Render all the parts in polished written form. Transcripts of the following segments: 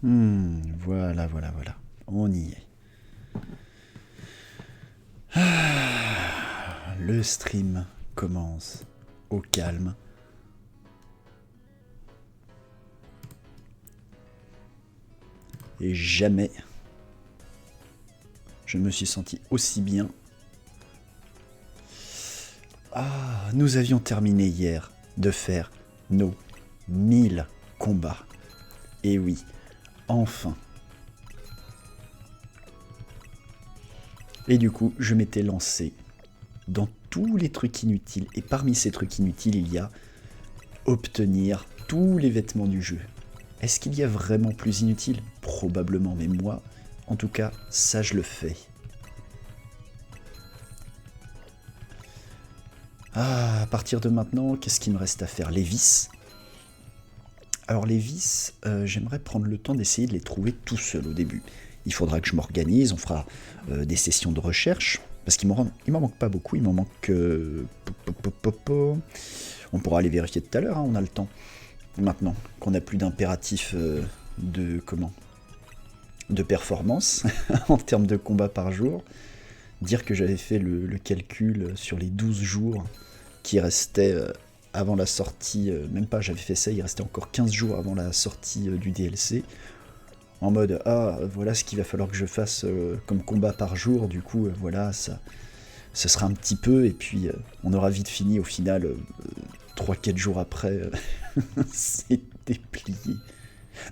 Voilà, voilà, voilà. On y est. Le stream commence au calme. Et jamais je me suis senti aussi bien. Ah, nous avions terminé hier de faire nos 1000 combats. Et oui, enfin. Et du coup, je m'étais lancé dans tous les trucs inutiles. Et parmi ces trucs inutiles, il y a obtenir tous les vêtements du jeu. Est-ce qu'il y a vraiment plus inutile? Probablement, mais moi, en tout cas, ça je le fais. Ah, à partir de maintenant, qu'est-ce qu'il me reste à faire? Les vis. Alors les vis, j'aimerais prendre le temps d'essayer de les trouver tout seul au début. Il faudra que je m'organise, on fera des sessions de recherche, parce qu'il m'en manque pas beaucoup, il m'en manque... On pourra aller vérifier tout à l'heure, hein, on a le temps. Maintenant qu'on n'a plus d'impératif de performance en termes de combat par jour. Dire que j'avais fait le calcul sur les 12 jours qui restaient avant la sortie, même pas j'avais fait ça, il restait encore 15 jours avant la sortie du DLC, en mode ah voilà ce qu'il va falloir que je fasse comme combat par jour, du coup voilà ça, ce sera un petit peu, et puis on aura vite fini au final, 3-4 jours après, c'était plié.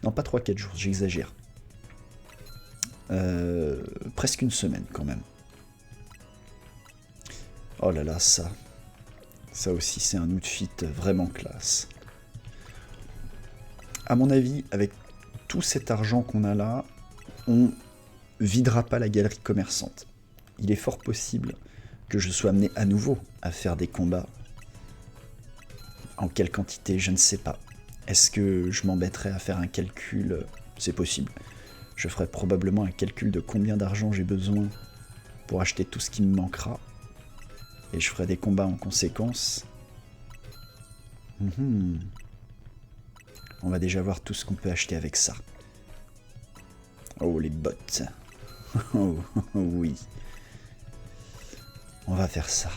Non pas 3-4 jours, j'exagère. Presque une semaine quand même. Oh là là, ça aussi c'est un outfit vraiment classe. À mon avis, avec tout cet argent qu'on a là, on videra pas la galerie commerçante. Il est fort possible que je sois amené à nouveau à faire des combats. En quelle quantité, je ne sais pas. Est-ce que je m'embêterai à faire un calcul? C'est possible. Je ferai probablement un calcul de combien d'argent j'ai besoin pour acheter tout ce qui me manquera. Et je ferai des combats en conséquence. On va déjà voir tout ce qu'on peut acheter avec ça. Oh, les bottes. Oh, oui. On va faire ça.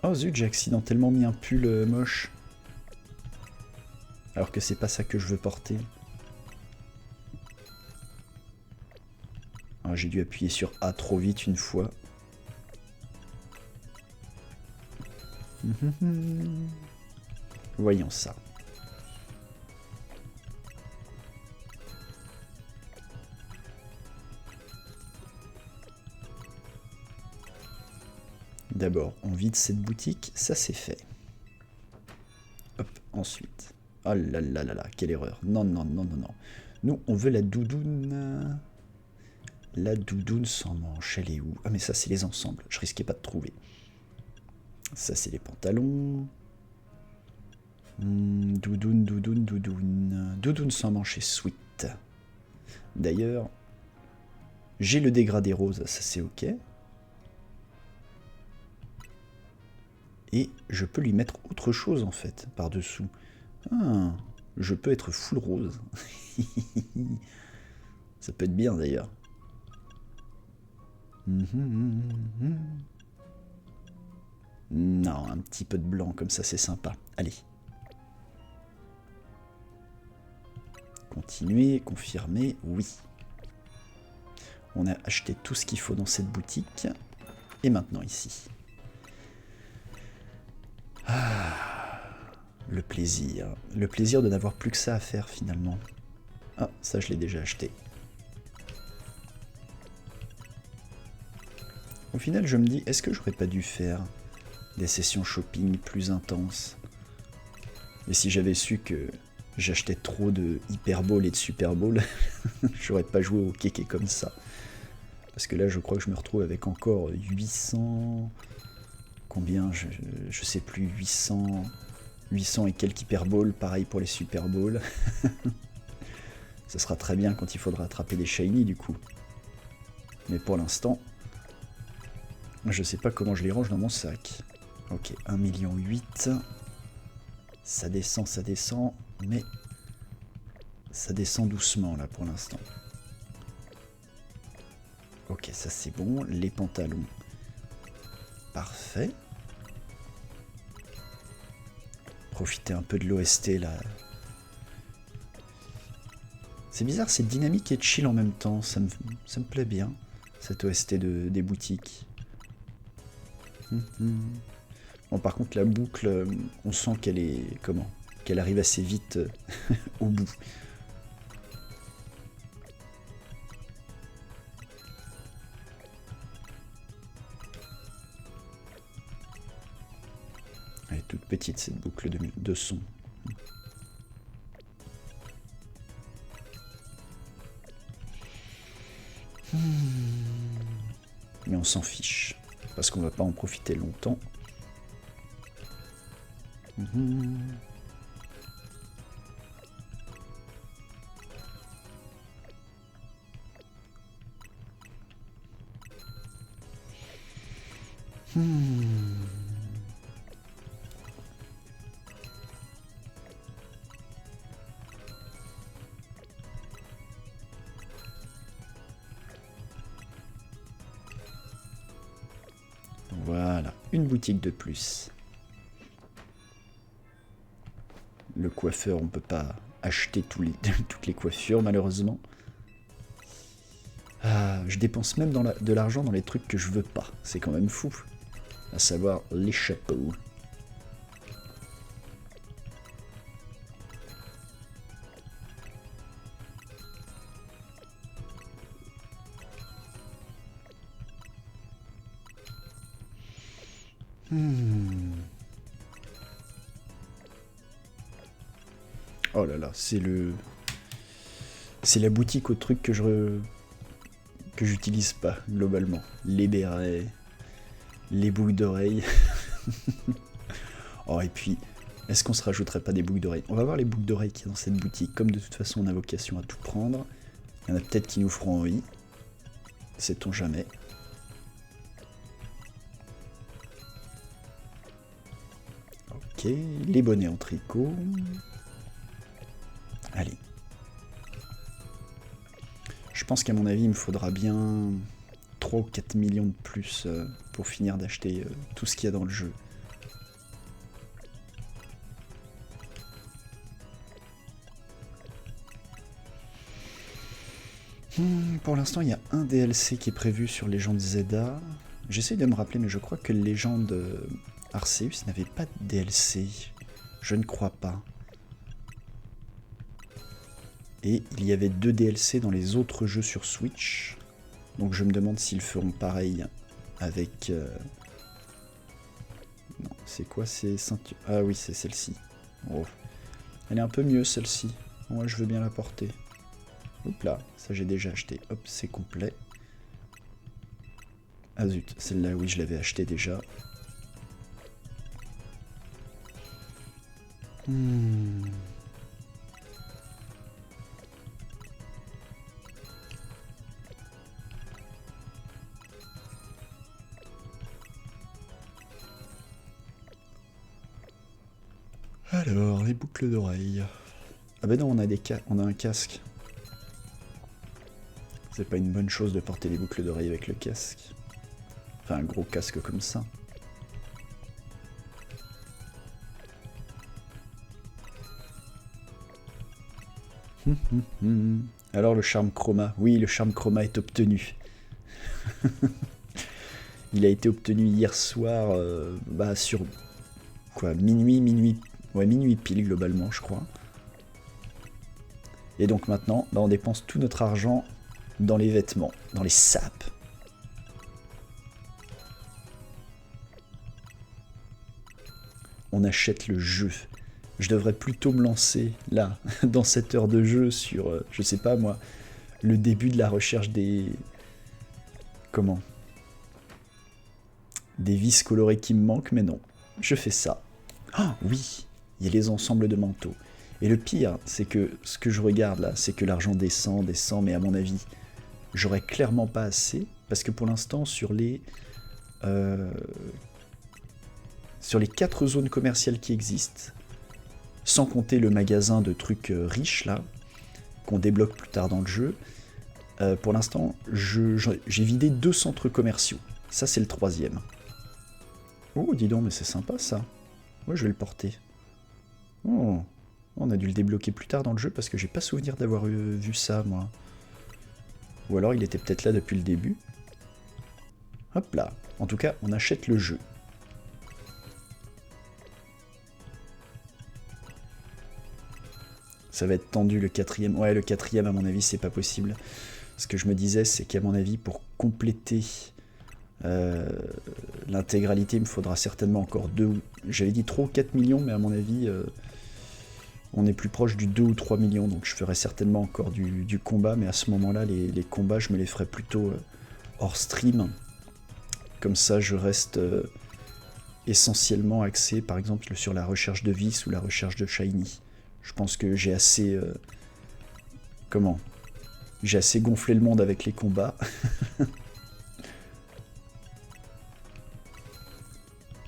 Oh zut, j'ai accidentellement mis un pull moche. Alors que c'est pas ça que je veux porter. Ah, j'ai dû appuyer sur A trop vite une fois. Voyons ça. D'abord, on vide cette boutique, ça c'est fait. Hop, ensuite. Oh là là là là, quelle erreur. Non, non, non, non, non. Nous, on veut la doudoune. La doudoune sans manche, elle est où? Ah mais ça c'est les ensembles, je risquais pas de trouver. Ça c'est les pantalons. Doudoune, doudoune, doudoune. Doudoune sans manche et sweat. D'ailleurs, j'ai le dégradé rose, ça c'est ok. Et je peux lui mettre autre chose en fait, par-dessous. Ah, je peux être full rose. Ça peut être bien d'ailleurs. Non, un petit peu de blanc comme ça c'est sympa. Allez. Continuer, confirmer, oui. On a acheté tout ce qu'il faut dans cette boutique. Et maintenant ici. Ah, le plaisir. Le plaisir de n'avoir plus que ça à faire finalement. Ah, ça je l'ai déjà acheté. Au final, je me dis, est-ce que j'aurais pas dû faire des sessions shopping plus intenses? Et si j'avais su que j'achetais trop de Hyper Ball et de Super Ball, j'aurais pas joué au kéké comme ça. Parce que là, je crois que je me retrouve avec encore 800... Combien? Je sais plus, 800 et quelques Hyper Ball, pareil pour les Super Ball. Ça sera très bien quand il faudra attraper des Shiny du coup. Mais pour l'instant, je sais pas comment je les range dans mon sac. Ok, 1,8 million. Ça descend, mais Ça descend doucement là pour l'instant. Ok, ça c'est bon. Les pantalons. Parfait. Profiter un peu de l'OST là. C'est bizarre, c'est dynamique et chill en même temps. Ça me plaît bien, cette OST des boutiques. Bon, par contre, la boucle, on sent qu'elle est... Comment? Qu'elle arrive assez vite au bout. Elle est toute petite, cette boucle de son. Mais on s'en fiche, parce qu'on va pas en profiter longtemps. Voilà, une boutique de plus. Le coiffeur, on peut pas acheter toutes les coiffures, malheureusement. Ah, je dépense même de l'argent dans les trucs que je veux pas. C'est quand même fou. À savoir les chapeaux. Oh là là, c'est la boutique au truc que j'utilise pas, globalement. Les bérets, les boucles d'oreilles. Oh, et puis, est-ce qu'on se rajouterait pas des boucles d'oreilles? On va voir les boucles d'oreilles qu'il y a dans cette boutique. Comme de toute façon, on a vocation à tout prendre. Il y en a peut-être qui nous feront envie. Sait-on jamais. Ok, les bonnets en tricot. Allez. Je pense qu'à mon avis, il me faudra bien 3 ou 4 millions de plus pour finir d'acheter tout ce qu'il y a dans le jeu. Pour l'instant, il y a un DLC qui est prévu sur Légende Zelda. J'essaie de me rappeler, mais je crois que Légende Arceus n'avait pas de DLC. Je ne crois pas. Et il y avait 2 DLC dans les autres jeux sur Switch. Donc je me demande s'ils feront pareil avec... Non, c'est quoi ces ceintures? Ah oui, c'est celle-ci. Oh. Elle est un peu mieux celle-ci. Ouais, je veux bien la porter. Hop là, ça j'ai déjà acheté. Hop, c'est complet. Ah zut, celle-là, oui, je l'avais acheté déjà. Alors, les boucles d'oreilles. Ah ben non, on a un casque. C'est pas une bonne chose de porter les boucles d'oreilles avec le casque. Enfin, un gros casque comme ça. Alors le charme chroma. Oui, le charme chroma est obtenu. Il a été obtenu hier soir sur quoi, minuit pile globalement, je crois. Et donc maintenant, on dépense tout notre argent dans les vêtements, dans les sapes. On achète le jeu. Je devrais plutôt me lancer là, dans cette heure de jeu sur, je sais pas moi, le début de la recherche des... Comment? Des vis colorées qui me manquent, mais non. Je fais ça. Ah oui, il y a les ensembles de manteaux. Et le pire, c'est que ce que je regarde là, c'est que l'argent descend, mais à mon avis, j'aurais clairement pas assez, parce que pour l'instant, sur les 4 zones commerciales qui existent, sans compter le magasin de trucs riches là, qu'on débloque plus tard dans le jeu. Pour l'instant, j'ai vidé 2 centres commerciaux. Ça, c'est le 3e. Oh, dis donc, mais c'est sympa, ça. Ouais, je vais le porter. Oh, on a dû le débloquer plus tard dans le jeu parce que j'ai pas souvenir d'avoir vu ça, moi. Ou alors, il était peut-être là depuis le début. Hop là. En tout cas, on achète le jeu. Ça va être tendu, le 4e. Ouais, le 4e, à mon avis, c'est pas possible. Ce que je me disais, c'est qu'à mon avis, pour compléter l'intégralité, il me faudra certainement encore 2... J'avais dit 3 ou 4 millions, mais à mon avis, on est plus proche du 2 ou 3 millions. Donc je ferai certainement encore du combat, mais à ce moment-là, les combats, je me les ferai plutôt hors stream. Comme ça, je reste essentiellement axé, par exemple, sur la recherche de vis ou la recherche de shiny. Je pense que j'ai assez... J'ai assez gonflé le monde avec les combats.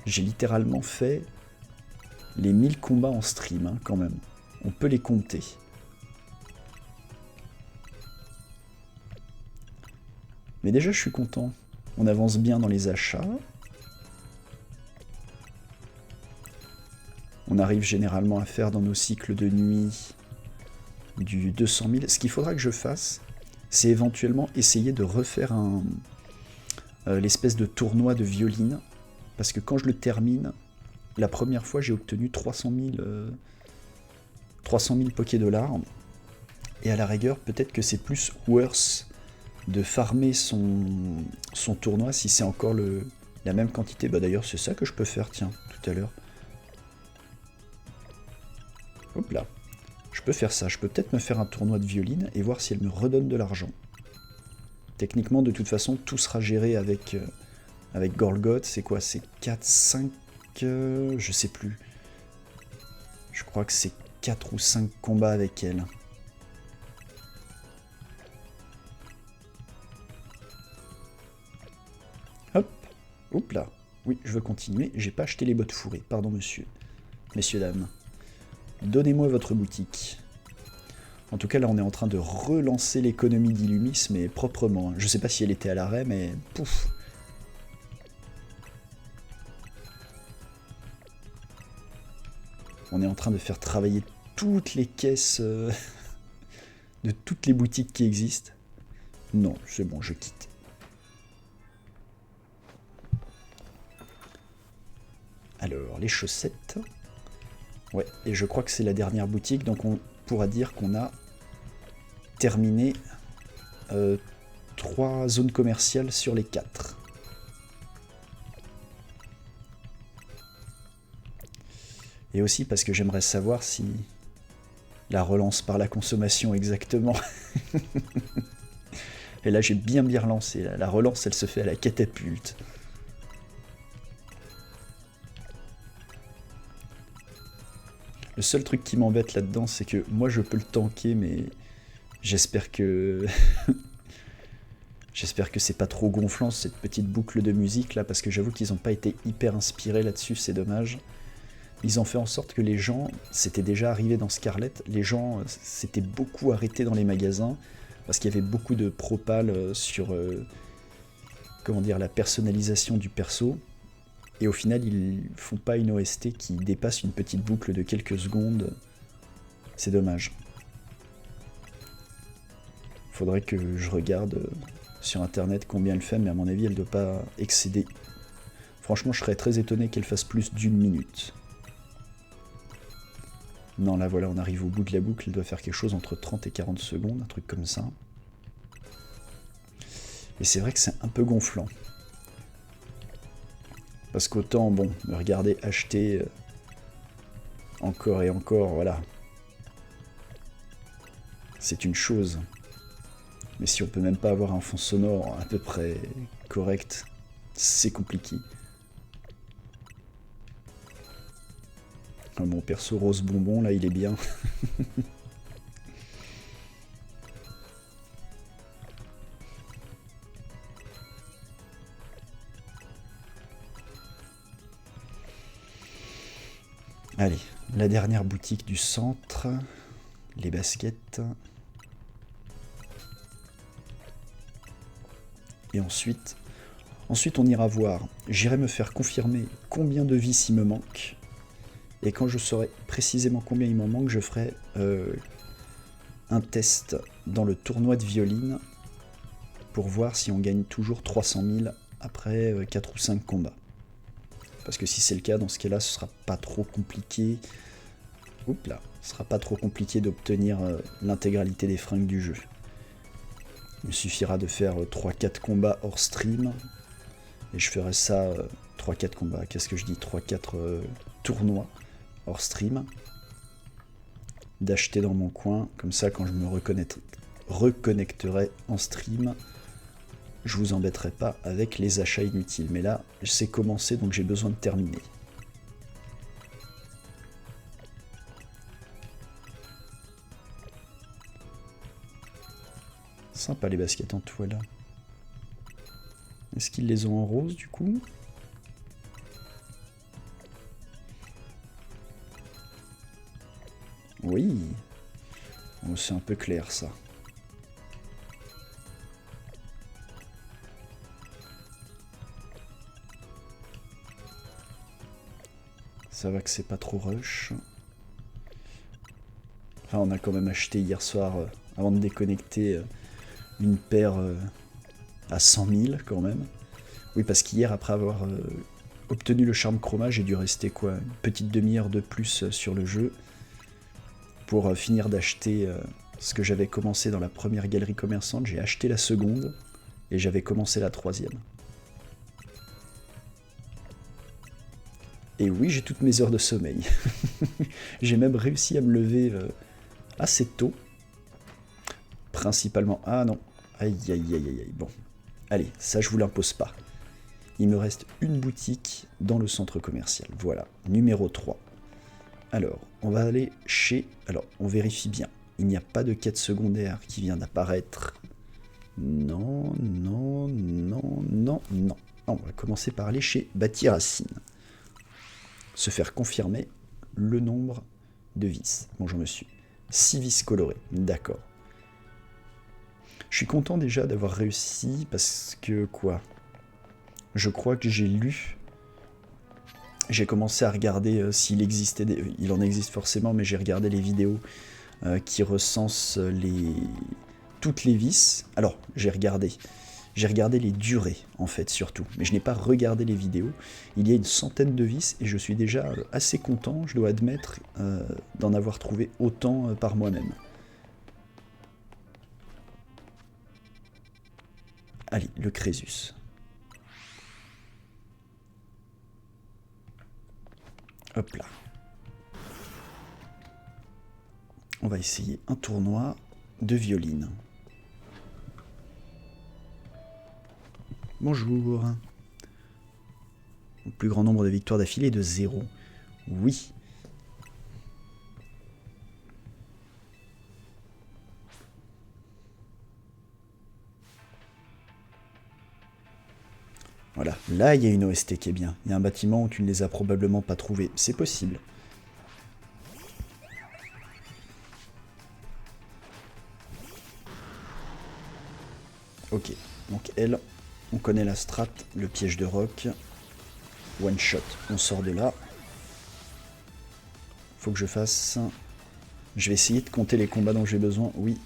J'ai littéralement fait les 1000 combats en stream, hein, quand même. On peut les compter. Mais déjà, je suis content. On avance bien dans les achats. On arrive généralement à faire dans nos cycles de nuit du 200 000. Ce qu'il faudra que je fasse, c'est éventuellement essayer de refaire l'espèce de tournoi de violine. Parce que quand je le termine, la première fois, j'ai obtenu 300 000 Pokédollars. Et à la rigueur, peut-être que c'est plus worth de farmer son tournoi si c'est encore la même quantité. Bah d'ailleurs, c'est ça que je peux faire, tiens, tout à l'heure. Hop là. Je peux faire ça. Je peux peut-être me faire un tournoi de violine et voir si elle me redonne de l'argent. Techniquement, de toute façon, tout sera géré avec Golgoth. C'est quoi? C'est 4, 5... je sais plus. Je crois que c'est 4 ou 5 combats avec elle. Hop. Hop là. Oui, je veux continuer. J'ai pas acheté les bottes fourrées. Pardon, monsieur. Messieurs, dames. Donnez-moi votre boutique. En tout cas, là, on est en train de relancer l'économie d'Illumis, mais proprement. Je sais pas si elle était à l'arrêt, mais pouf. On est en train de faire travailler toutes les caisses de toutes les boutiques qui existent. Non, c'est bon, je quitte. Alors, les chaussettes. Ouais, et je crois que c'est la dernière boutique, donc on pourra dire qu'on a terminé 3 zones commerciales sur les 4. Et aussi parce que j'aimerais savoir si la relance par la consommation exactement. Et là j'ai bien relancé, la relance elle se fait à la catapulte. Le seul truc qui m'embête là-dedans, c'est que moi je peux le tanker, mais j'espère que... j'espère que c'est pas trop gonflant cette petite boucle de musique là, parce que j'avoue qu'ils n'ont pas été hyper inspirés là-dessus, c'est dommage. Ils ont fait en sorte que les gens, c'était déjà arrivé dans Scarlet, les gens s'étaient beaucoup arrêtés dans les magasins, parce qu'il y avait beaucoup de propals sur comment dire, la personnalisation du perso. Et au final, ils font pas une OST qui dépasse une petite boucle de quelques secondes. C'est dommage. Faudrait que je regarde sur internet combien elle fait, mais à mon avis, elle doit pas excéder. Franchement, je serais très étonné qu'elle fasse plus d'1 minute. Non, là voilà, on arrive au bout de la boucle. Elle doit faire quelque chose entre 30 et 40 secondes, un truc comme ça. Et c'est vrai que c'est un peu gonflant. Parce qu'autant, bon, me regarder acheter encore et encore, voilà. C'est une chose. Mais si on peut même pas avoir un fond sonore à peu près correct, c'est compliqué. Mon perso rose bonbon, là, il est bien. Allez, la dernière boutique du centre, les baskets. Et ensuite on ira voir. J'irai me faire confirmer combien de vis il me manque. Et quand je saurai précisément combien il m'en manque, je ferai un test dans le tournoi de violine pour voir si on gagne toujours 300 000 après 4 ou 5 combats. Parce que si c'est le cas, dans ce cas-là, ce sera pas trop compliqué. Oups là, ce sera pas trop compliqué d'obtenir l'intégralité des fringues du jeu. Il me suffira de faire 3-4 combats hors stream. Et je ferai ça, 3-4 combats, qu'est-ce que je dis, 3-4 tournois hors stream. D'acheter dans mon coin, comme ça quand je me reconnecterai en stream, je vous embêterai pas avec les achats inutiles. Mais là, c'est commencé, donc j'ai besoin de terminer. Sympa les baskets en toile. Est-ce qu'ils les ont en rose du coup? Oui. Oh, c'est un peu clair ça. Ça va que c'est pas trop rush. Enfin, on a quand même acheté hier soir, avant de déconnecter, une paire à 100 000 quand même. Oui, parce qu'hier, après avoir obtenu le charme chroma, j'ai dû rester quoi, une petite demi-heure de plus sur le jeu pour finir d'acheter ce que j'avais commencé dans la première galerie commerçante. J'ai acheté la seconde et j'avais commencé la troisième. Et oui, j'ai toutes mes heures de sommeil. J'ai même réussi à me lever assez tôt. Principalement... Ah non. Aïe, aïe, aïe, aïe. Bon. Allez, ça je vous l'impose pas. Il me reste une boutique dans le centre commercial. Voilà, numéro 3. Alors, on va aller chez... Alors, on vérifie bien. Il n'y a pas de quête secondaire qui vient d'apparaître. Non, non, non, non, non. On va commencer par aller chez Bâti Racine. Se faire confirmer le nombre de vis. Bonjour monsieur. 6 vis colorées, d'accord. Je suis content déjà d'avoir réussi parce que quoi? Je crois que j'ai lu... J'ai commencé à regarder s'il existait... Il en existe forcément, mais j'ai regardé les vidéos qui recensent toutes les vis. Alors, j'ai regardé les durées, en fait, surtout. Mais je n'ai pas regardé les vidéos. Il y a une centaine de vis et je suis déjà assez content, je dois admettre, d'en avoir trouvé autant par moi-même. Allez, le Crésus. Hop là. On va essayer un tournoi de violine. Bonjour. Le plus grand nombre de victoires d'affilée de 0. Oui. Voilà, là il y a une OST qui est bien. Il y a un bâtiment où tu ne les as probablement pas trouvés. C'est possible. Ok, donc elle, on connaît la strat, le piège de roc. One shot, on sort de là. Faut que je fasse... Je vais essayer de compter les combats dont j'ai besoin. Oui.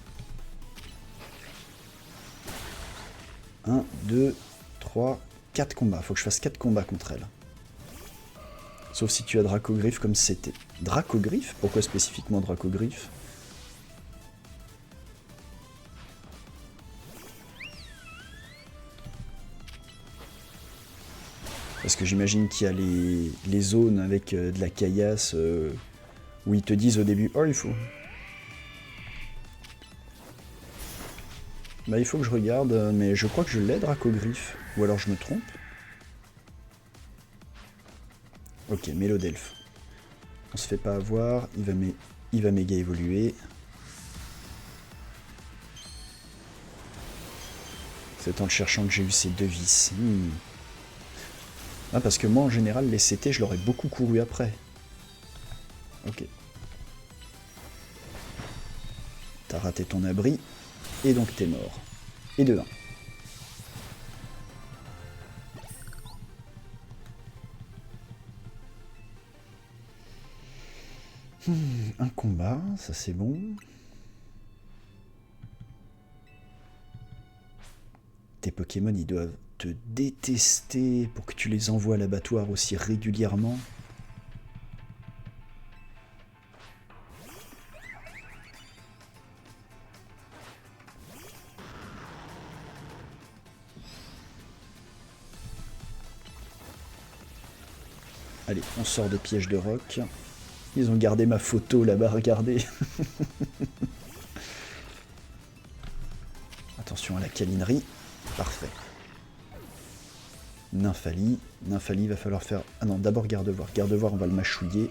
1, 2, 3... 4 combats, faut que je fasse 4 combats contre elle. Sauf si tu as Dracogriffe comme c'était. Dracogriffe? Pourquoi spécifiquement Dracogriffe? Parce que j'imagine qu'il y a les zones avec de la caillasse où ils te disent au début « Oh, il faut... » Bah il faut que je regarde, mais je crois que je l'ai Dracogriffe. Ou alors je me trompe. Ok, Mélodelphe. On se fait pas avoir, il va méga évoluer. C'est en le cherchant que j'ai eu ces 2 vis. Ah, parce que moi en général les CT je l'aurais beaucoup couru après. Ok. T'as raté ton abri, et donc t'es mort. Et de 1. Un combat, ça c'est bon. Tes Pokémon, ils doivent te détester pour que tu les envoies à l'abattoir aussi régulièrement. Allez, on sort de piège de roc. Ils ont gardé ma photo là-bas, regardez. Attention à la câlinerie. Parfait. Nymphalie. Nymphalie, va falloir faire... Ah non, d'abord Gardevoir. Gardevoir, on va le mâchouiller.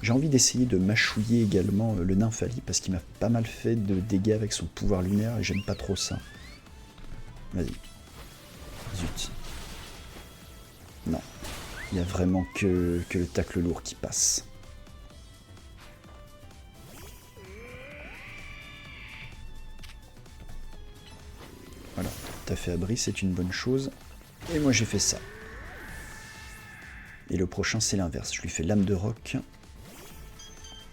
J'ai envie d'essayer de mâchouiller également le Nymphalie parce qu'il m'a pas mal fait de dégâts avec son pouvoir lunaire et j'aime pas trop ça. Vas-y. Zut. Non. Il n'y a vraiment que le tacle lourd qui passe. Voilà. T'as fait abri, c'est une bonne chose. Et moi j'ai fait ça. Et le prochain c'est l'inverse. Je lui fais lame de roc.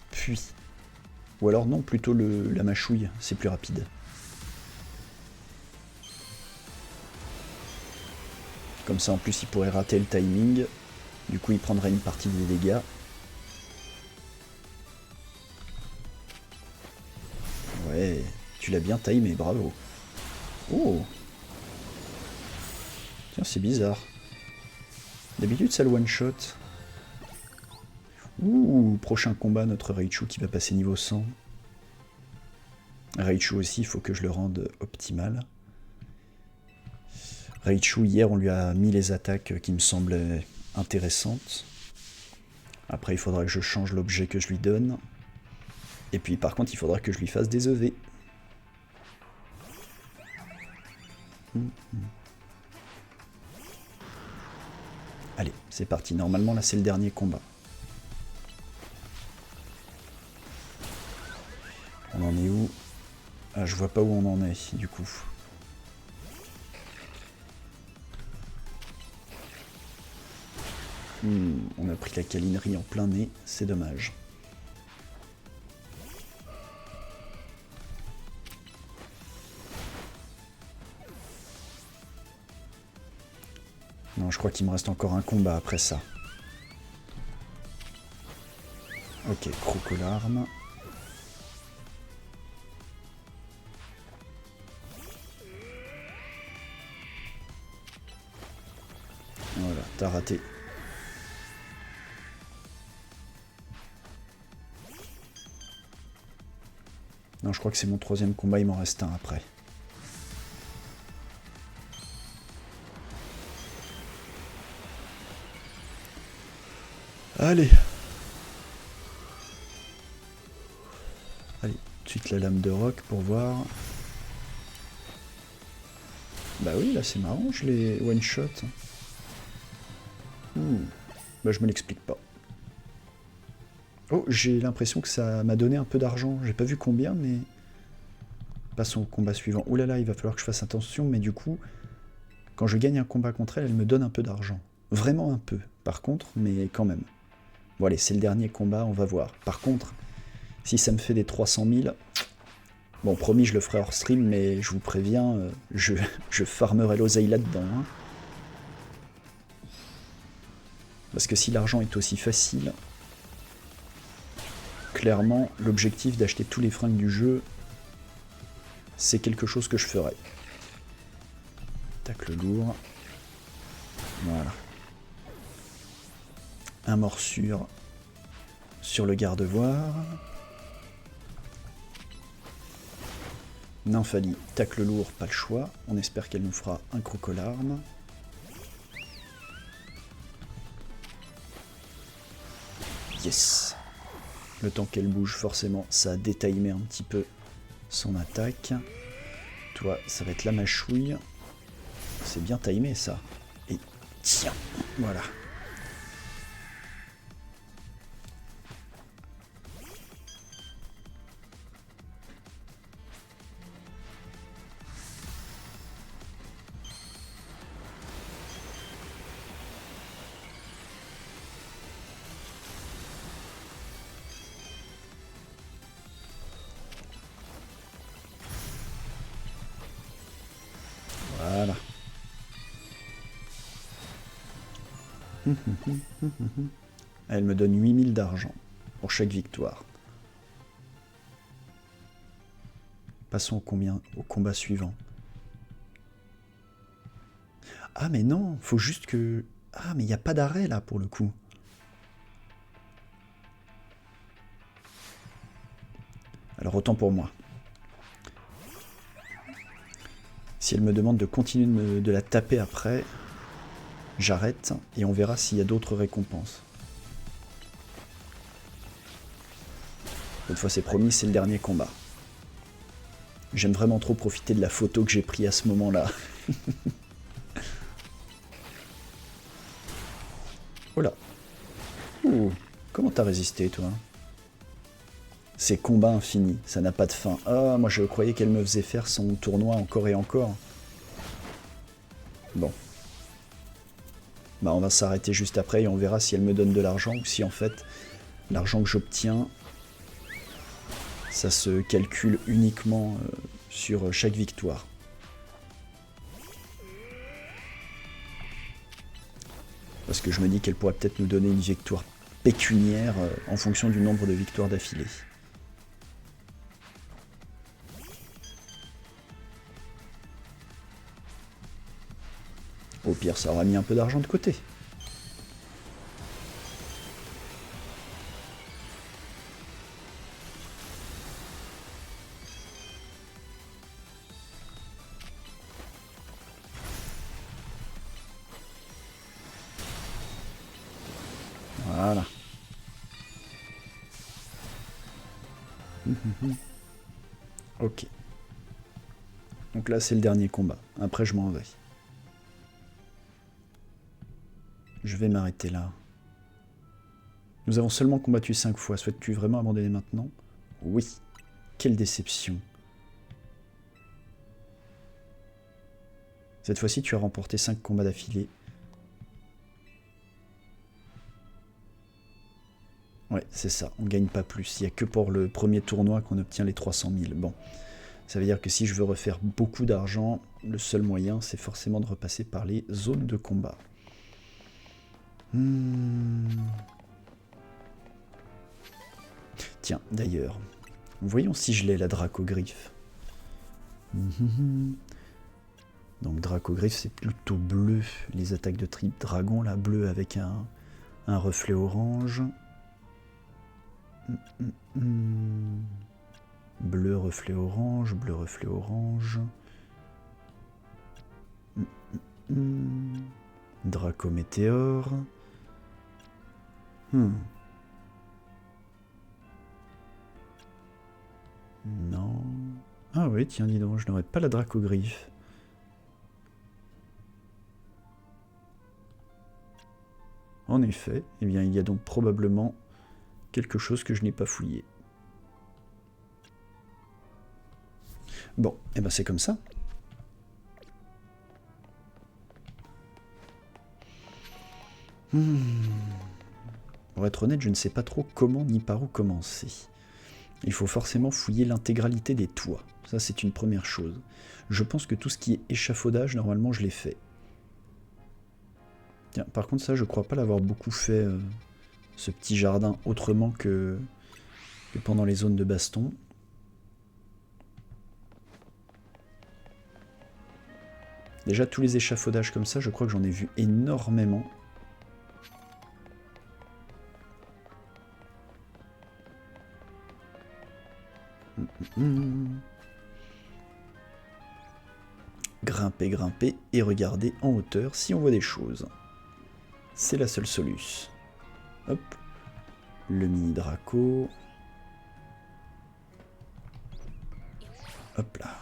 Puis. Ou alors non, plutôt la mâchouille. C'est plus rapide. Comme ça en plus il pourrait rater le timing. Du coup il prendrait une partie des dégâts. Ouais, tu l'as bien timé, bravo. Oh. Tiens, c'est bizarre. D'habitude ça le one shot. Ouh, prochain combat, notre Raichu qui va passer niveau 100. Raichu aussi, il faut que je le rende optimal. Raichu, hier, on lui a mis les attaques qui me semblaient intéressantes. Après, il faudra que je change l'objet que je lui donne. Et puis, par contre, il faudra que je lui fasse des EV. Allez, c'est parti. Normalement, là, c'est le dernier combat. On en est où? Ah, je vois pas où on en est, du coup. On a pris la câlinerie en plein nez, c'est dommage. Non, je crois qu'il me reste encore un combat après ça. Ok, Crocolarme. Voilà, t'as raté. Non, je crois que c'est mon troisième combat, il m'en reste un après. Allez. Allez, tout de suite la lame de roc pour voir. Bah oui, là c'est marrant, je les one-shot. Bah je me l'explique pas. Oh, j'ai l'impression que ça m'a donné un peu d'argent. J'ai pas vu combien, mais... Passons au combat suivant. Ouh là là, il va falloir que je fasse attention, mais du coup, quand je gagne un combat contre elle, elle me donne un peu d'argent. Vraiment un peu, par contre, mais quand même. Bon allez, c'est le dernier combat, on va voir. Par contre, si ça me fait des 300 000... Bon, promis, je le ferai hors stream, mais je vous préviens, je farmerai l'oseille là-dedans. Hein. Parce que si l'argent est aussi facile... Clairement, l'objectif d'acheter tous les fringues du jeu, c'est quelque chose que je ferai. Tacle lourd. Voilà. Un morsure sur le Gardevoir. Nymphalie, tacle lourd, pas le choix. On espère qu'elle nous fera un Crocolarme. Yes. Le temps qu'elle bouge, forcément, ça a détimé un petit peu son attaque. Toi, ça va être la mâchouille. C'est bien timé, ça. Et tiens, voilà. Elle me donne 8000 d'argent pour chaque victoire. Passons au combat suivant. Ah mais non, faut juste que... Ah mais il n'y a pas d'arrêt là pour le coup. Alors autant pour moi. Si elle me demande de continuer de la taper après, j'arrête et on verra s'il y a d'autres récompenses. Cette fois c'est promis, c'est le dernier combat. J'aime vraiment trop profiter de la photo que j'ai prise à ce moment-là. Oh là. Ouh, comment t'as résisté toi? C'est combat infini, ça n'a pas de fin. Ah, moi je croyais qu'elle me faisait faire son tournoi encore et encore. Bon. Bah on va s'arrêter juste après et on verra si elle me donne de l'argent ou si en fait l'argent que j'obtiens, ça se calcule uniquement sur chaque victoire. Parce que je me dis qu'elle pourrait peut-être nous donner une victoire pécuniaire en fonction du nombre de victoires d'affilée. Au pire, ça aura mis un peu d'argent de côté. Voilà. Ok. Donc là, c'est le dernier combat. Après, je m'en vais. Je vais m'arrêter là. Nous avons seulement combattu 5 fois. Souhaites-tu vraiment abandonner maintenant? Oui. Quelle déception. Cette fois-ci, tu as remporté 5 combats d'affilée. Ouais, c'est ça. On gagne pas plus. Il n'y a que pour le premier tournoi qu'on obtient les 300 000. Bon. Ça veut dire que si je veux refaire beaucoup d'argent, le seul moyen, c'est forcément de repasser par les zones de combat. Tiens, d'ailleurs, voyons si je l'ai, la Dracogriffe. Donc Dracogriffe, c'est plutôt bleu. Les attaques de type dragon, là, bleu avec un reflet orange. Bleu, reflet orange, bleu, reflet orange. Dracométéore. Non. Ah oui, tiens, dis donc, je n'aurais pas la Dracogriffe. En effet, eh bien, il y a donc probablement quelque chose que je n'ai pas fouillé. Bon, et eh ben c'est comme ça. Pour être honnête, je ne sais pas trop comment ni par où commencer. Il faut forcément fouiller l'intégralité des toits. Ça, c'est une première chose. Je pense que tout ce qui est échafaudage, normalement, je l'ai fait. Tiens, par contre, ça, je crois pas l'avoir beaucoup fait, ce petit jardin, autrement que pendant les zones de baston. Déjà, tous les échafaudages comme ça, je crois que j'en ai vu énormément. Grimper, grimper et regarder en hauteur si on voit des choses. C'est la seule solution. Hop. Le mini Draco. Hop là.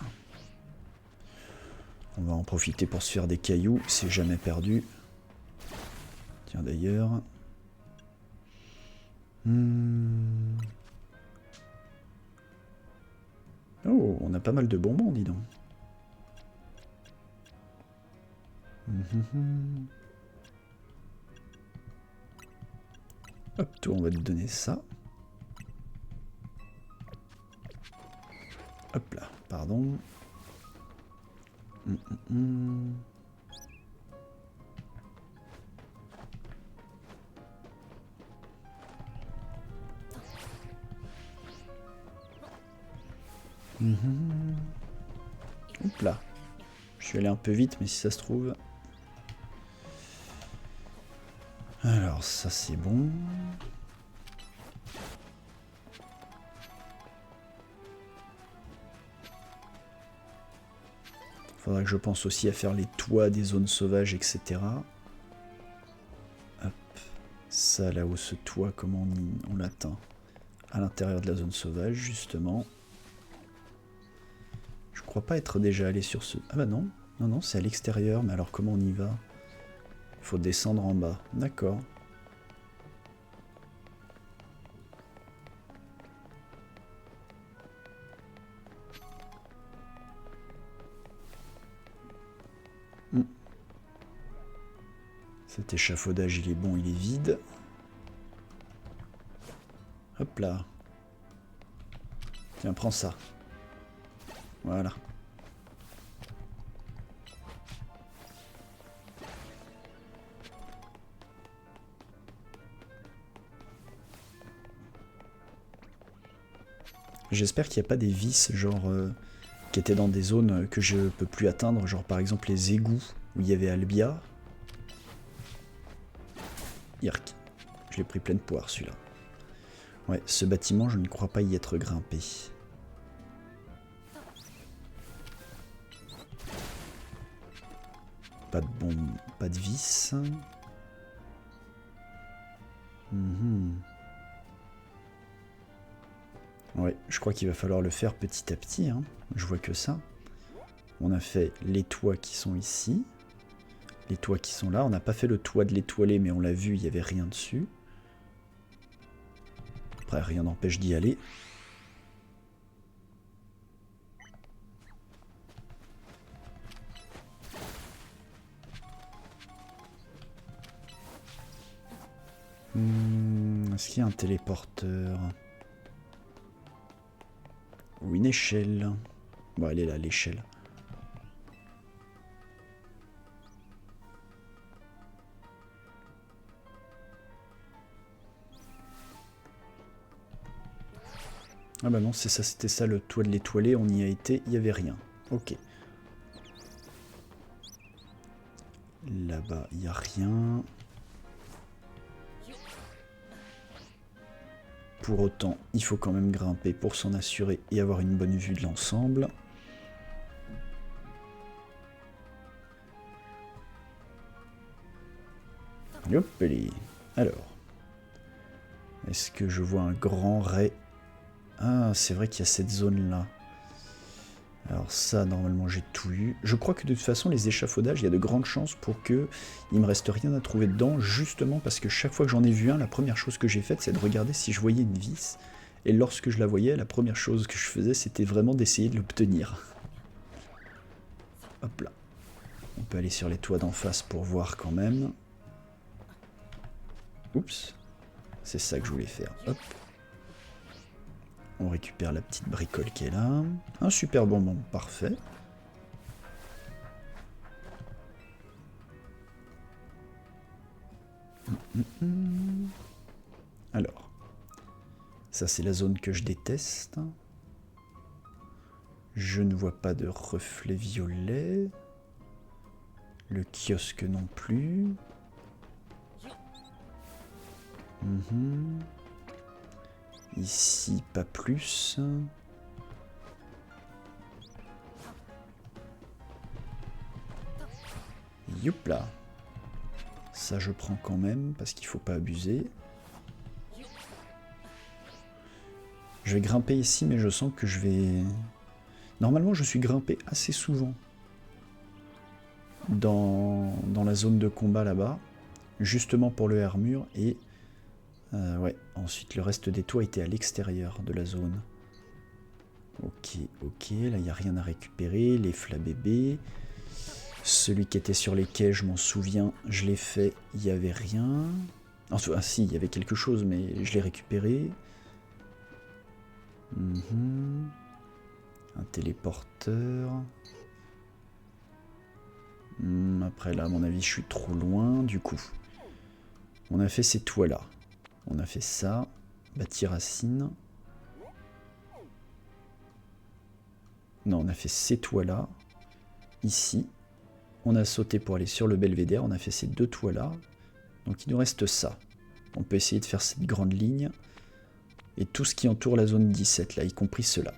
On va en profiter pour se faire des cailloux, c'est jamais perdu. Tiens d'ailleurs. Oh, on a pas mal de bonbons, dis donc. Hop, toi, on va te donner ça. Hop là, pardon. Oups là. Je suis allé un peu vite, mais si ça se trouve... Alors ça c'est bon. Faudra que je pense aussi à faire les toits des zones sauvages, etc. Hop. Ça là-haut, ce toit, comment on l'atteint? À l'intérieur de la zone sauvage, justement. Je crois pas être déjà allé sur ce... Ah bah non, non, non, c'est à l'extérieur, mais alors comment on y va? Il faut descendre en bas, d'accord. Cet échafaudage, il est bon, il est vide. Hop là. Tiens, prends ça. Voilà. J'espère qu'il n'y a pas des vis, genre, qui étaient dans des zones que je peux plus atteindre, genre par exemple les égouts où il y avait Albia. Yark. Je l'ai pris pleine poire celui-là. Ouais, ce bâtiment, je ne crois pas y être grimpé. Pas de bombe, pas de vis. Ouais, je crois qu'il va falloir le faire petit à petit, hein. Je vois que ça. On a fait les toits qui sont ici. Les toits qui sont là. On n'a pas fait le toit de l'étoilé, mais on l'a vu, il n'y avait rien dessus. Après, rien n'empêche d'y aller. Est-ce qu'il y a un téléporteur? Ou une échelle? Bon, elle est là, l'échelle. Ah bah non, c'est ça, c'était ça le toit de l'étoilé, on y a été, il n'y avait rien. Ok. Là-bas, il n'y a rien. Pour autant, il faut quand même grimper pour s'en assurer et avoir une bonne vue de l'ensemble. Hop, allez. Alors. Est-ce que je vois un grand ray? Ah, c'est vrai qu'il y a cette zone-là. Alors ça, normalement, j'ai tout eu. Je crois que de toute façon, les échafaudages, il y a de grandes chances pour que il me reste rien à trouver dedans, justement parce que chaque fois que j'en ai vu un, la première chose que j'ai faite, c'est de regarder si je voyais une vis. Et lorsque je la voyais, la première chose que je faisais, c'était vraiment d'essayer de l'obtenir. Hop là. On peut aller sur les toits d'en face pour voir quand même. Oups. C'est ça que je voulais faire. Hop. On récupère la petite bricole qui est là. Un super bonbon, parfait. Alors, ça c'est la zone que je déteste. Je ne vois pas de reflet violet. Le kiosque non plus. Ici, pas plus. Youpla. Ça, je prends quand même, parce qu'il faut pas abuser. Je vais grimper ici, mais je sens que je vais... Normalement, je suis grimpé assez souvent dans la zone de combat là-bas, justement pour le armure, et... ouais, ensuite le reste des toits était à l'extérieur de la zone. Ok, ok, là il n'y a rien à récupérer, les flabébés. Celui qui était sur les quais, je m'en souviens, je l'ai fait, il n'y avait rien. Enfin, ah si, il y avait quelque chose, mais je l'ai récupéré. Un téléporteur. Après là, à mon avis, je suis trop loin, du coup. On a fait ces toits-là. On a fait ça. Bâti racine. Non, on a fait ces toits-là. Ici. On a sauté pour aller sur le belvédère. On a fait ces 2 toits-là. Donc il nous reste ça. On peut essayer de faire cette grande ligne. Et tout ce qui entoure la zone 17, là, y compris cela.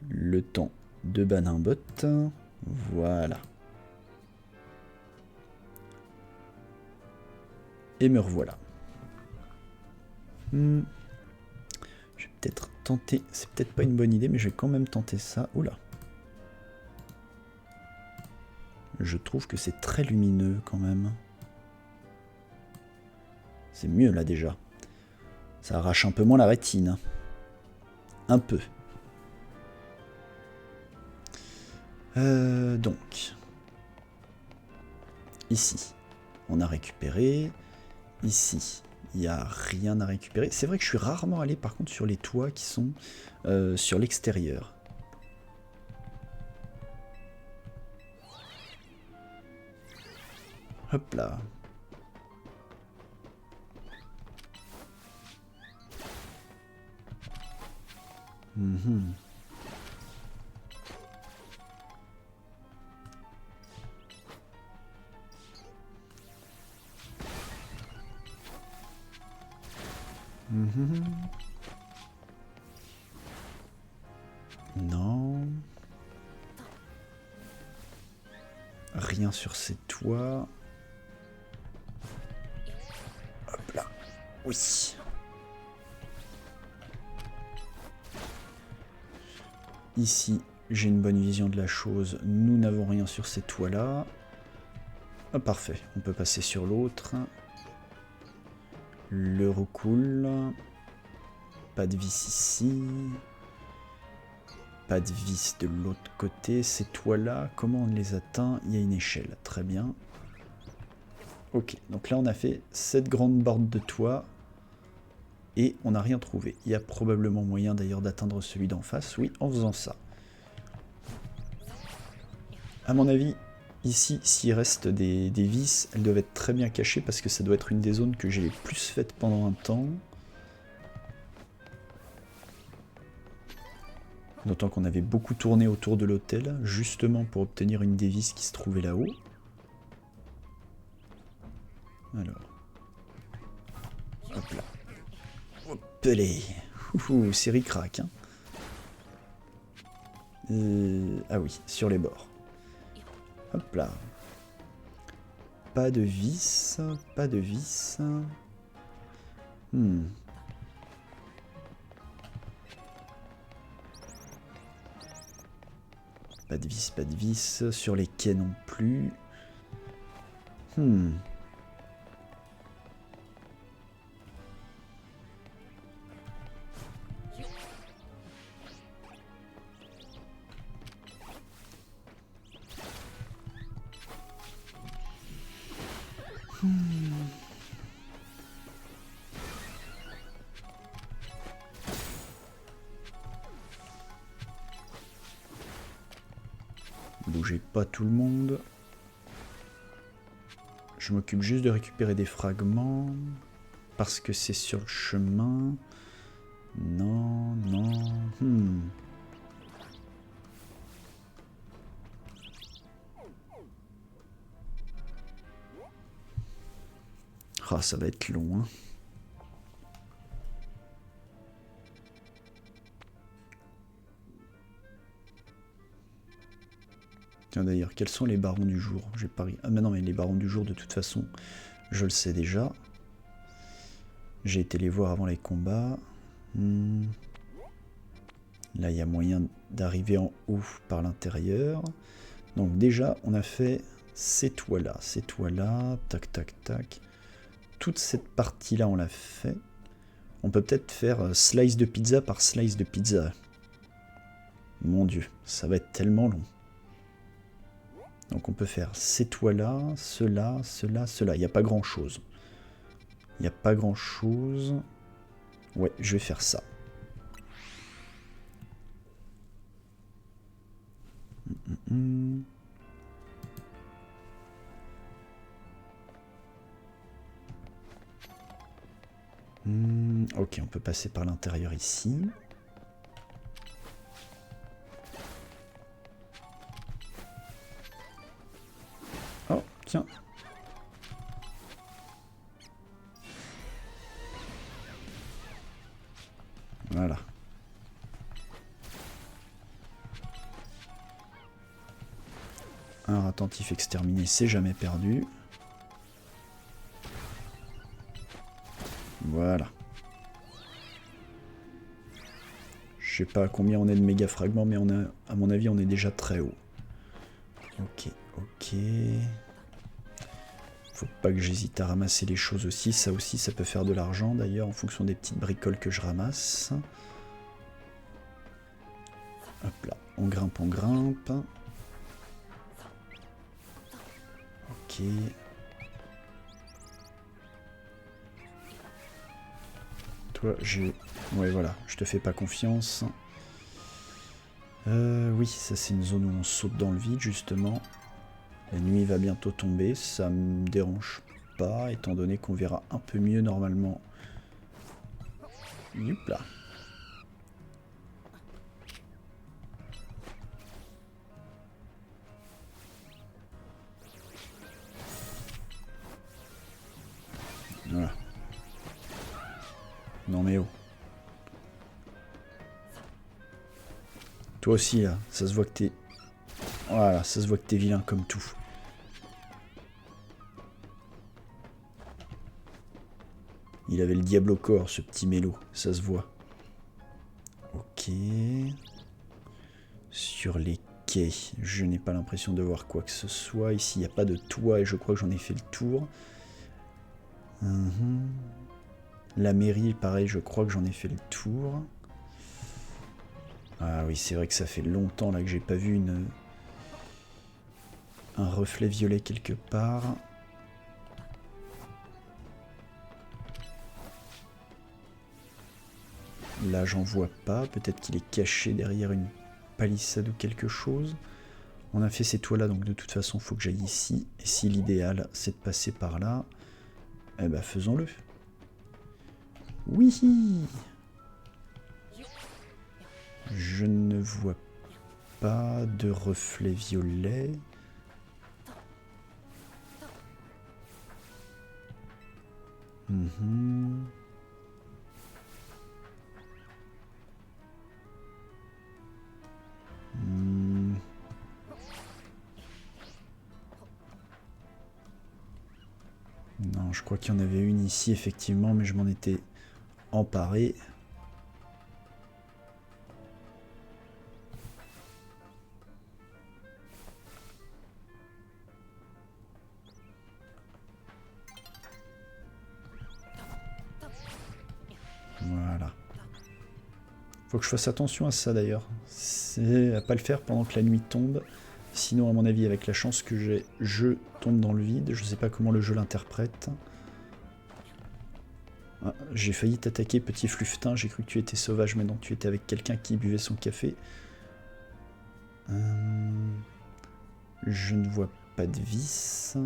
Le temps de Baninbot. Voilà. Et me revoilà. Je vais peut-être tenter... C'est peut-être pas une bonne idée, mais je vais quand même tenter ça. Oula. Je trouve que c'est très lumineux quand même. C'est mieux là déjà. Ça arrache un peu moins la rétine. Un peu. Donc. Ici, on a récupéré. Ici, il n'y a rien à récupérer. C'est vrai que je suis rarement allé par contre sur les toits qui sont sur l'extérieur. Hop là. Non. Rien sur ces toits. Hop là. Oui. Ici, j'ai une bonne vision de la chose. Nous n'avons rien sur ces toits-là. Ah, parfait. On peut passer sur l'autre. Le recoule. Pas de vis ici. Pas de vis de l'autre côté. Ces toits-là, comment on les atteint? Il y a une échelle. Très bien. Ok, donc là on a fait cette grande borde de toit. Et on n'a rien trouvé. Il y a probablement moyen d'ailleurs d'atteindre celui d'en face. Oui, en faisant ça. À mon avis, ici, s'il reste des vis, elles doivent être très bien cachées parce que ça doit être une des zones que j'ai les plus faites pendant un temps. D'autant qu'on avait beaucoup tourné autour de l'hôtel, justement pour obtenir une des vis qui se trouvait là-haut. Alors. Hop là. Hop là. C'est ric-rac. Hein. Ah oui, sur les bords. Hop là. Pas de vis, pas de vis. Pas de vis. Sur les quais non plus. Bougez pas tout le monde. Je m'occupe juste de récupérer des fragments. Parce que c'est sur le chemin. Non, non. Ah, ça va être long, hein. Tiens d'ailleurs, quels sont les barons du jour? J'ai pari. Ah mais non, mais les barons du jour, de toute façon, je le sais déjà. J'ai été les voir avant les combats. Là, il y a moyen d'arriver en haut par l'intérieur. Donc déjà, on a fait ces toits-là, tac, tac, tac. Toute cette partie-là, on l'a fait. On peut peut-être faire slice de pizza par slice de pizza. Mon Dieu, ça va être tellement long. Donc on peut faire ces toits-là, cela, cela, cela. Il n'y a pas grand-chose. Il n'y a pas grand-chose. Ouais, je vais faire ça. Ok, on peut passer par l'intérieur ici. Oh, tiens. Voilà. Un attentif exterminé, c'est jamais perdu. Voilà. Je sais pas à combien on est de méga fragments, mais on a, à mon avis, on est déjà très haut. Ok, ok. Faut pas que j'hésite à ramasser les choses aussi. Ça aussi, ça peut faire de l'argent d'ailleurs en fonction des petites bricoles que je ramasse. Hop là, on grimpe, on grimpe. Ok. Toi, j'ai... Ouais, voilà, je te fais pas confiance. Oui, ça c'est une zone où on saute dans le vide, justement. La nuit va bientôt tomber, ça me dérange pas, étant donné qu'on verra un peu mieux normalement. Youp là. Voilà. Non mais oh. Toi aussi là, ça se voit que t'es... Voilà, ça se voit que t'es vilain comme tout. Il avait le diable au corps, ce petit mélo, ça se voit. Ok. Sur les quais, je n'ai pas l'impression de voir quoi que ce soit. Ici, il n'y a pas de toit et je crois que j'en ai fait le tour. La mairie, pareil, je crois que j'en ai fait le tour. Ah oui, c'est vrai que ça fait longtemps là que j'ai pas vu un reflet violet quelque part. Là, j'en vois pas. Peut-être qu'il est caché derrière une palissade ou quelque chose. On a fait ces toits-là, donc de toute façon, il faut que j'aille ici. Et si l'idéal, c'est de passer par là, eh ben, faisons-le. Oui! Je ne vois pas de reflet violet. Non, je crois qu'il y en avait une ici, effectivement, mais je m'en étais emparé. Voilà. Faut que je fasse attention à ça d'ailleurs. C'est à pas le faire pendant que la nuit tombe. Sinon, à mon avis, avec la chance que j'ai, je tombe dans le vide. Je sais pas comment le jeu l'interprète. Ah, j'ai failli t'attaquer, petit flufetin. J'ai cru que tu étais sauvage, mais non, tu étais avec quelqu'un qui buvait son café. Je ne vois pas de vis.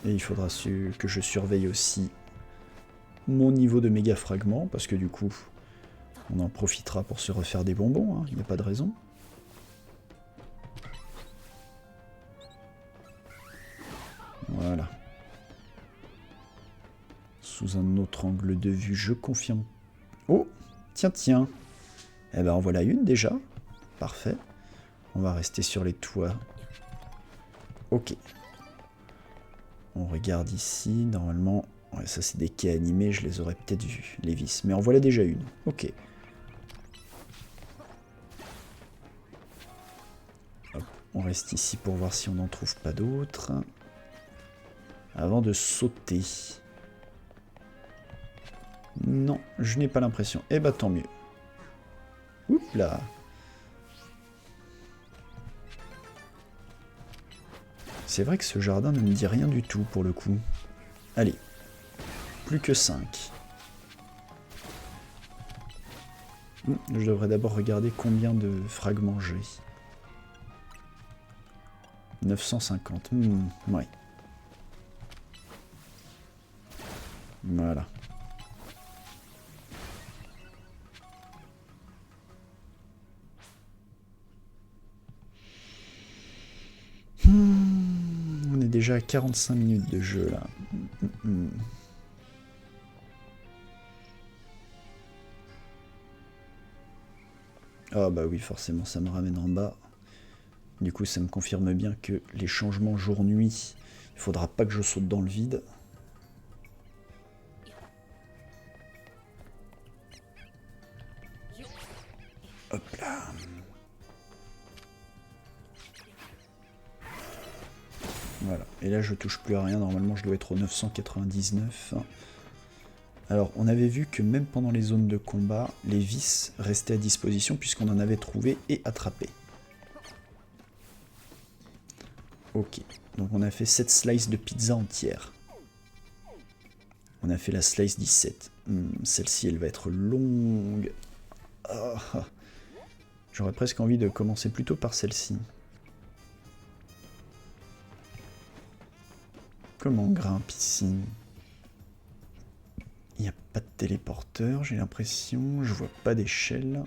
Et il faudra que je surveille aussi mon niveau de méga fragments, parce que du coup, on en profitera pour se refaire des bonbons, il n'y a pas de raison. Voilà. Sous un autre angle de vue, je confirme. Oh, tiens, tiens. Eh ben, en voilà une déjà. Parfait. On va rester sur les toits. Ok. On regarde ici, normalement... Ouais, ça c'est des quais animés, je les aurais peut-être vus, les vis. Mais en voilà déjà une. Ok. Hop, on reste ici pour voir si on n'en trouve pas d'autres. Avant de sauter. Non, je n'ai pas l'impression. Eh bah tant mieux. Oups là. C'est vrai que ce jardin ne me dit rien du tout pour le coup. Allez. Plus que 5. Je devrais d'abord regarder combien de fragments j'ai. 950. Ouais. Voilà. On est déjà à 45 minutes de jeu là. Ah bah oui, forcément ça me ramène en bas. Du coup ça me confirme bien que les changements jour-nuit, il faudra pas que je saute dans le vide. Hop là. Voilà, et là je touche plus à rien, normalement je dois être au 999. Alors on avait vu que même pendant les zones de combat, les vis restaient à disposition puisqu'on en avait trouvé et attrapé. Ok, donc on a fait 7 slices de pizza entière. On a fait la slice 17. Celle-ci elle va être longue. Oh. J'aurais presque envie de commencer plutôt par celle-ci. Comment on grimpe ici? Il n'y a pas de téléporteur, j'ai l'impression. Je vois pas d'échelle.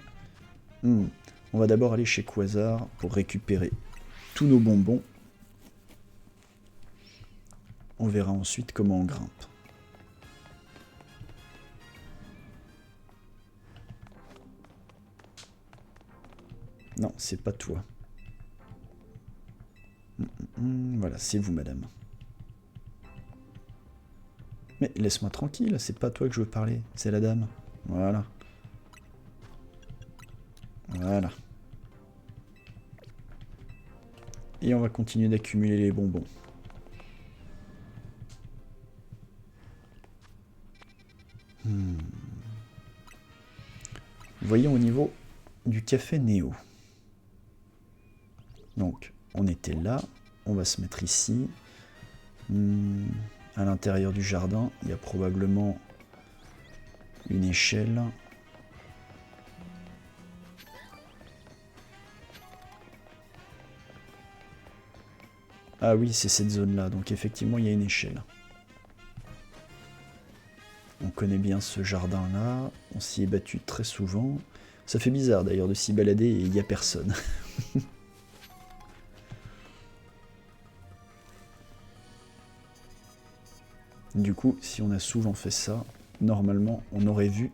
On va d'abord aller chez Quasar pour récupérer tous nos bonbons. On verra ensuite comment on grimpe. Non, c'est pas toi. Voilà, c'est vous, madame. Mais laisse-moi tranquille, c'est pas à toi que je veux parler, c'est la dame. Voilà. Voilà. Et on va continuer d'accumuler les bonbons. Voyons au niveau du café Néo. Donc, on était là, on va se mettre ici. À l'intérieur du jardin, il y a probablement une échelle. Ah oui, c'est cette zone-là, donc effectivement, il y a une échelle. On connaît bien ce jardin-là, on s'y est battu très souvent. Ça fait bizarre d'ailleurs de s'y balader et il n'y a personne. Du coup, si on a souvent fait ça, normalement, on aurait vu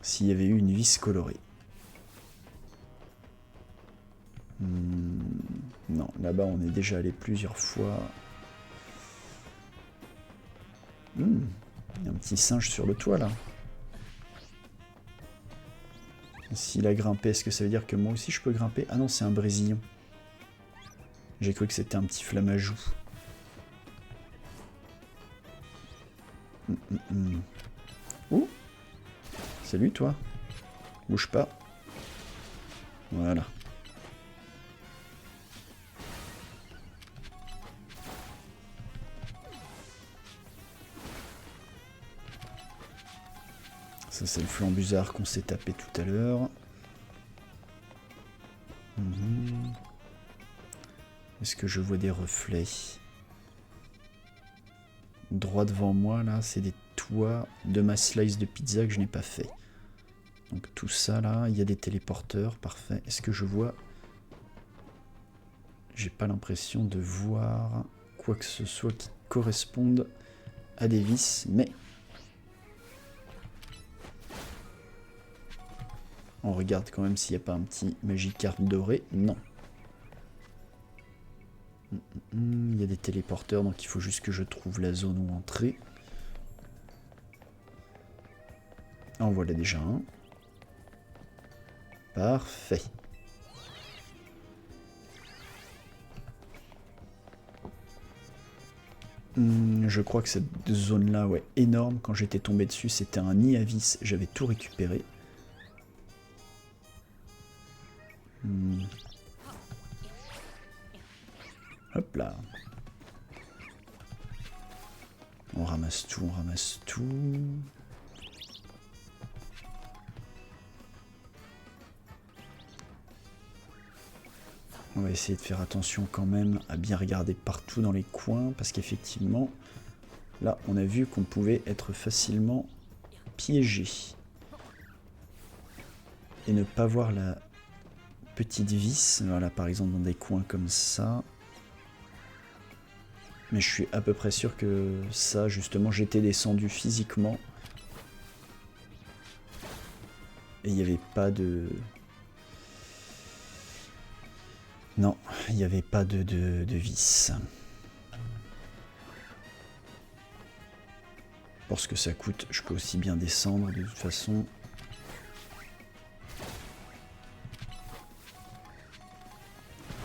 s'il y avait eu une vis colorée. Non, là-bas, on est déjà allé plusieurs fois. Il y a un petit singe sur le toit, là. S'il a grimpé, est-ce que ça veut dire que moi aussi je peux grimper? Ah non, c'est un brésilien. J'ai cru que c'était un petit flamajou. Ouh! Salut toi. Bouge pas. Voilà. Ça c'est le flambusard qu'on s'est tapé tout à l'heure. Est-ce que je vois des reflets? Droit devant moi, là, c'est des toits de ma slice de pizza que je n'ai pas fait. Donc tout ça, là, il y a des téléporteurs, parfait. Est-ce que je vois... J'ai pas l'impression de voir quoi que ce soit qui corresponde à des vis, mais... On regarde quand même s'il n'y a pas un petit Magikarp doré. Non. Il y a des téléporteurs, donc il faut juste que je trouve la zone où entrer. En voilà déjà un. Parfait. Je crois que cette zone-là, ouais, énorme. Quand j'étais tombé dessus, c'était un nid à vis. J'avais tout récupéré. Hop là. On ramasse tout, on ramasse tout. On va essayer de faire attention quand même à bien regarder partout dans les coins, parce qu'effectivement, là, on a vu qu'on pouvait être facilement piégé. Et ne pas voir la petite vis, voilà, par exemple dans des coins comme ça. Mais je suis à peu près sûr que ça, justement, j'étais descendu physiquement. Et il n'y avait pas de... Non, il n'y avait pas de vis. Pour ce que ça coûte, je peux aussi bien descendre de toute façon.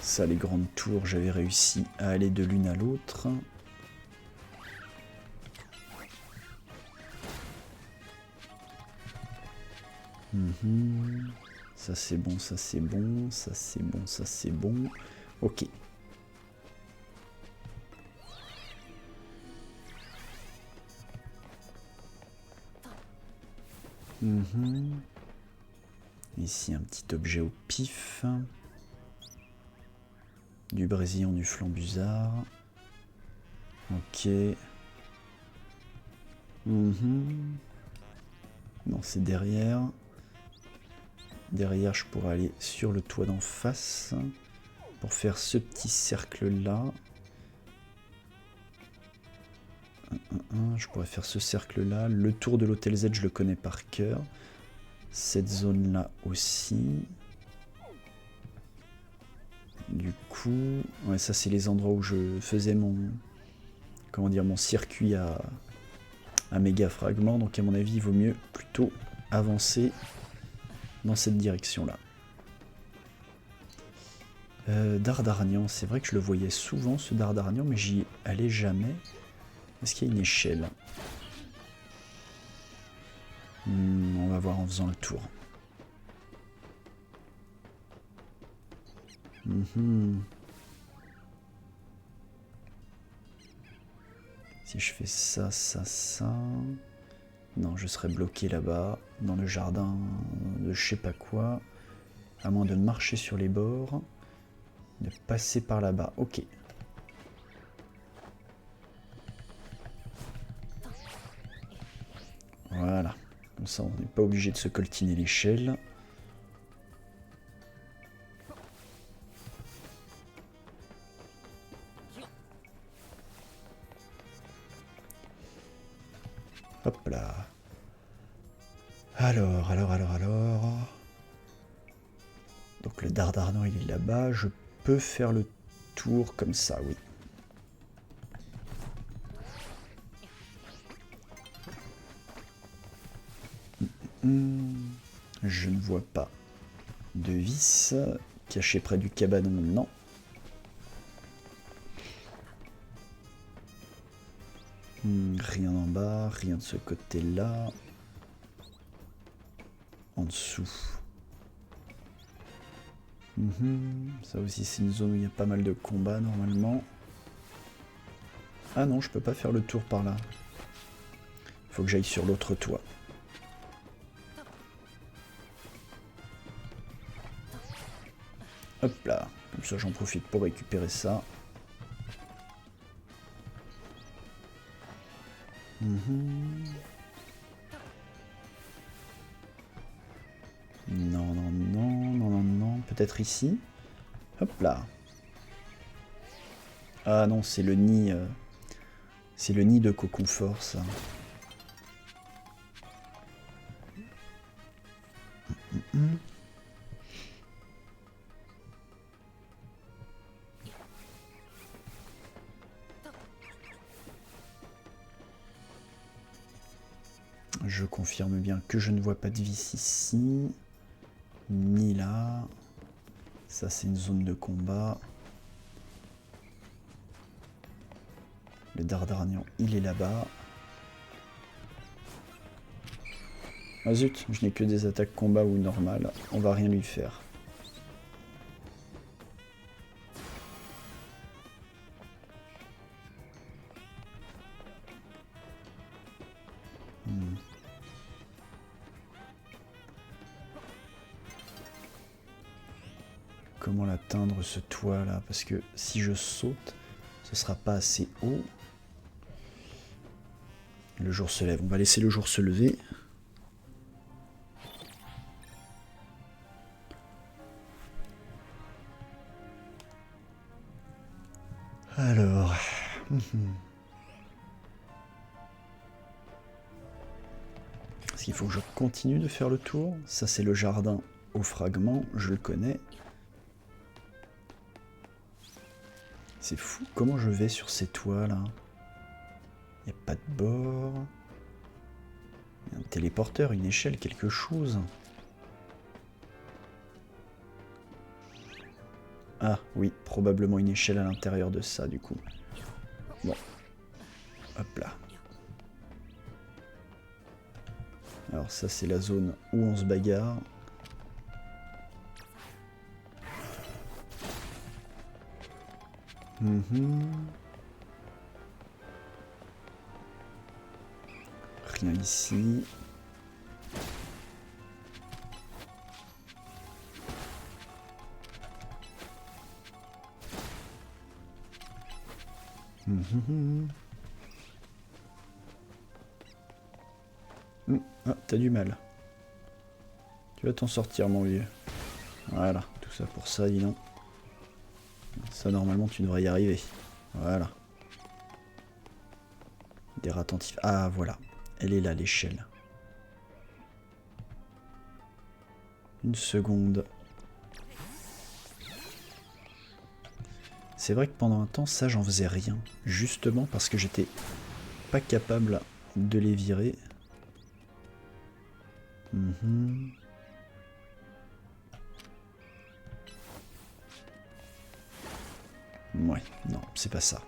Ça, les grandes tours, j'avais réussi à aller de l'une à l'autre. Ça c'est bon, ça c'est bon, ça c'est bon, ça c'est bon. Ok. Ici un petit objet au pif. Du brésillant, du flambusard. Ok. Non, c'est derrière. Derrière, je pourrais aller sur le toit d'en face pour faire ce petit cercle-là. Je pourrais faire ce cercle-là. Le tour de l'hôtel Z, je le connais par cœur. Cette zone-là aussi. Du coup, ouais, ça c'est les endroits où je faisais mon, comment dire, mon circuit à méga fragments. Donc à mon avis, il vaut mieux plutôt avancer dans cette direction-là. Dardarnian, c'est vrai que je le voyais souvent ce Dardarnian, mais j'y allais jamais. Est-ce qu'il y a une échelle? On va voir en faisant le tour. Si je fais ça, ça, ça... Non, je serais bloqué là-bas, dans le jardin de je sais pas quoi. À moins de marcher sur les bords, de passer par là-bas. Ok. Voilà. Comme ça, on n'est pas obligé de se coltiner l'échelle. Hop là. Alors. Donc le Dardarnan, il est là-bas. Je peux faire le tour comme ça, oui. Je ne vois pas de vis caché près du cabanon, non. Rien en bas, rien de ce côté-là. En dessous. Ça aussi c'est une zone où il y a pas mal de combats normalement. Ah non, je peux pas faire le tour par là. Faut que j'aille sur l'autre toit. Hop là, comme ça j'en profite pour récupérer ça. Non, peut-être ici. Hop là. Ah non, c'est le nid. C'est le nid de Coconfort, ça. Je confirme bien que je ne vois pas de vis ici. Ni là. Ça, c'est une zone de combat. Le Dardarnian, il est là-bas. Ah zut, je n'ai que des attaques combat ou normales. On va rien lui faire. comment l'atteindre ce toit là, parce que si je saute, ce sera pas assez haut. Le jour se lève, on va laisser le jour se lever. Alors... Est-ce qu'il faut que je continue de faire le tour? Ça c'est le jardin aux fragments, je le connais. C'est fou, comment je vais sur ces toits là? Il n'y a pas de bord. Il y a un téléporteur, une échelle, quelque chose. Ah oui, probablement une échelle à l'intérieur de ça du coup. Bon. Hop là. Alors ça c'est la zone où on se bagarre. Rien ici. Ah, t'as du mal. Tu vas t'en sortir, mon vieux. Voilà, tout ça pour ça, dis donc. Ça, normalement, tu devrais y arriver. Voilà. Des rats attentifs. Ah, voilà. Elle est là, l'échelle. Une seconde. C'est vrai que pendant un temps, ça, j'en faisais rien. Justement parce que j'étais pas capable de les virer. Ouais, non, c'est pas ça.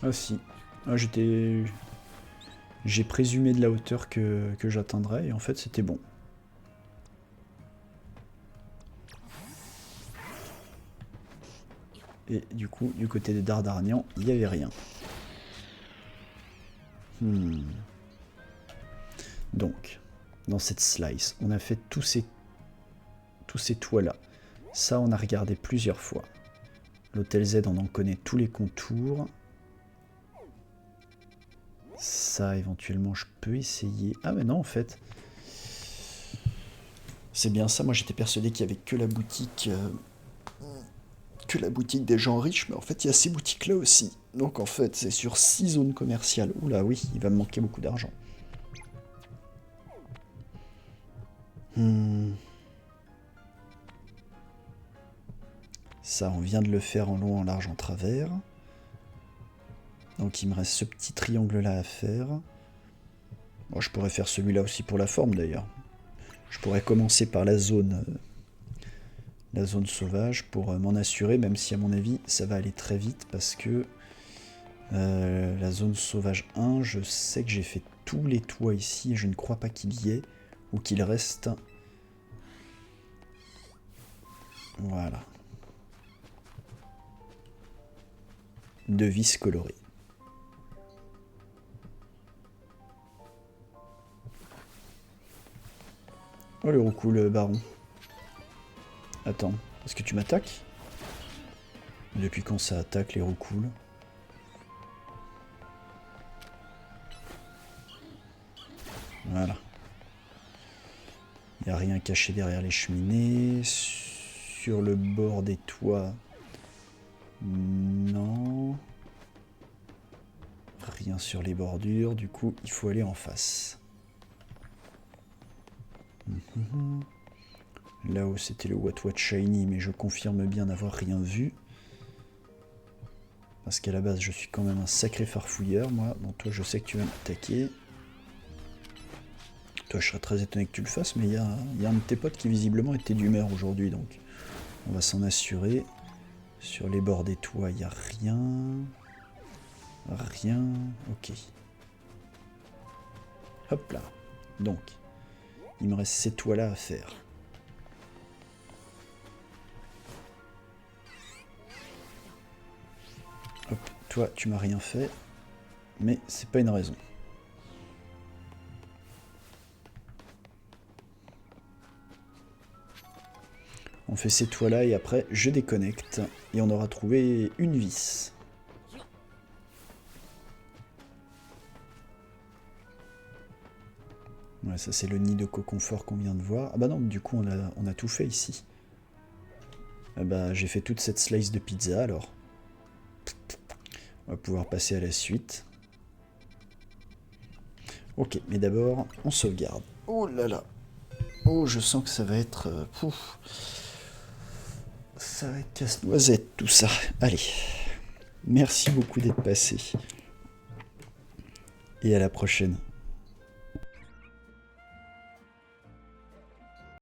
Ah si. Ah, j'ai présumé de la hauteur que j'atteindrais et en fait c'était bon. Et du coup, du côté des Dardarnians, il n'y avait rien. Donc, dans cette slice, on a fait tous ces toits-là. Ça, on a regardé plusieurs fois. L'hôtel Z, on en connaît tous les contours. Ça, éventuellement, je peux essayer. Ah, mais non, en fait. C'est bien ça. Moi, j'étais persuadé qu'il n'y avait que la boutique... que la boutique des gens riches, mais en fait il y a ces boutiques là aussi. Donc en fait c'est sur 6 zones commerciales. Oula oui, il va me manquer beaucoup d'argent. Ça on vient de le faire en long, en large, en travers. Donc il me reste ce petit triangle là à faire. Bon, je pourrais faire celui-là aussi pour la forme d'ailleurs. Je pourrais commencer par la zone sauvage pour m'en assurer, même si à mon avis ça va aller très vite parce que la zone sauvage 1, je sais que j'ai fait tous les toits ici et je ne crois pas qu'il y ait ou qu'il reste. Voilà. 2 vis colorées. Oh le roucou, le baron. Attends, est-ce que tu m'attaques? Depuis quand ça attaque les roucouls? Voilà. Il n'y a rien caché derrière les cheminées. Sur le bord des toits. Non. Rien sur les bordures. Du coup, il faut aller en face. Là-haut, c'était le What Shiny, mais je confirme bien n'avoir rien vu. Parce qu'à la base, je suis quand même un sacré farfouilleur, moi. Bon, toi, je sais que tu vas m'attaquer. Toi, je serais très étonné que tu le fasses, mais il y a un de tes potes qui visiblement était d'humeur aujourd'hui, donc on va s'en assurer. Sur les bords des toits, il n'y a rien. Rien. Ok. Hop là. Donc, il me reste ces toits-là à faire. toi, tu m'as rien fait. Mais c'est pas une raison. On fait ces toits-là et après, je déconnecte. Et on aura trouvé une vis. Ouais, ça c'est le nid de coconfort qu'on vient de voir. Ah bah non, du coup on a tout fait ici. Ah bah j'ai fait toute cette slice de pizza alors. On va pouvoir passer à la suite. Ok, mais d'abord, on sauvegarde. Oh là là. Oh, je sens que ça va être... ça va être casse-noisette tout ça. Allez. Merci beaucoup d'être passé. Et à la prochaine.